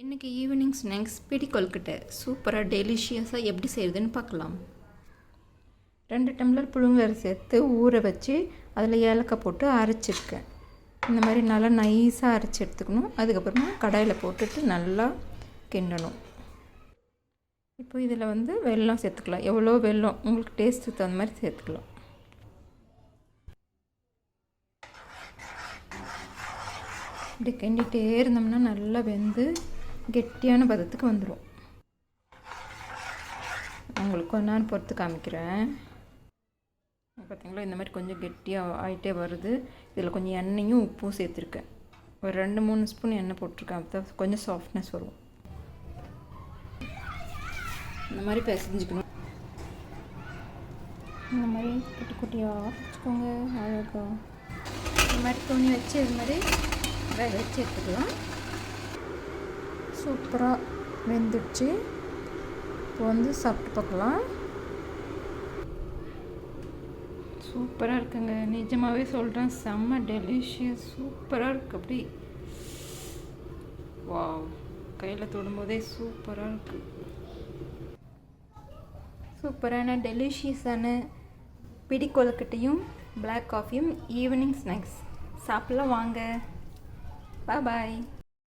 இன்றைக்கி evening snacks பிடி கொழுக்கட்டை சூப்பராக டெலிஷியஸாக எப்படி செய்கிறதுன்னு பார்க்கலாம். 2 டம்ளர் புழுங்கல் சேர்த்து ஊற வச்சு அதில் ஏலக்காய் போட்டு அரைச்சிருக்கேன். இந்த மாதிரி நல்லா நைஸாக அரைச்சி எடுத்துக்கணும். அதுக்கப்புறமா கடாயில் போட்டுட்டு நல்லா கிண்டணும். இப்போ இதில் வெல்லம் சேர்த்துக்கலாம். எவ்வளோ வெல்லம் உங்களுக்கு டேஸ்ட்டுக்கு தகுந்த மாதிரி சேர்த்துக்கலாம். இப்படி கிண்டிகிட்டே இருந்தோம்னா நல்லா வெந்து கெட்டியான பதத்துக்கு வந்துடும். உங்களுக்கு கொஞ்ச நேரம் பொறுத்து காமிக்கிறேன். பார்த்திங்களா, இந்த மாதிரி கொஞ்சம் கெட்டியாக ஆகிட்டே வருது. இதில் கொஞ்சம் எண்ணெயும் உப்பும் சேர்த்துருக்கேன். ஒரு 2-3 ஸ்பூன் எண்ணெய் போட்டிருக்கேன். அப்போ கொஞ்சம் சாஃப்ட்னஸ் வரும். இந்த மாதிரி பிசைஞ்சிக்கணும். இந்த மாதிரி குட்டி குட்டியாக வச்சுக்கோங்க. அழகாக இந்த மாதிரி துணி வச்சு இது மாதிரி வேக வச்சு எடுத்துக்கலாம். சூப்பராக வெந்துடுச்சு. இப்போ சாப்பிட்டு பார்க்கலாம். சூப்பராக இருக்குங்க. நிஜமாகவே சொல்கிறேன், செம்ம டெலிஷியஸ். சூப்பராக இருக்குது. அப்படி வாவ், கையில் தொடும்போதே சூப்பராக இருக்குது. சூப்பரான டெலிஷியஸான பிடி கொழுக்கட்டையும் பிளாக் காஃபியும் ஈவினிங் ஸ்நாக்ஸ் சாப்பிட்லாம் வாங்க. பாய்.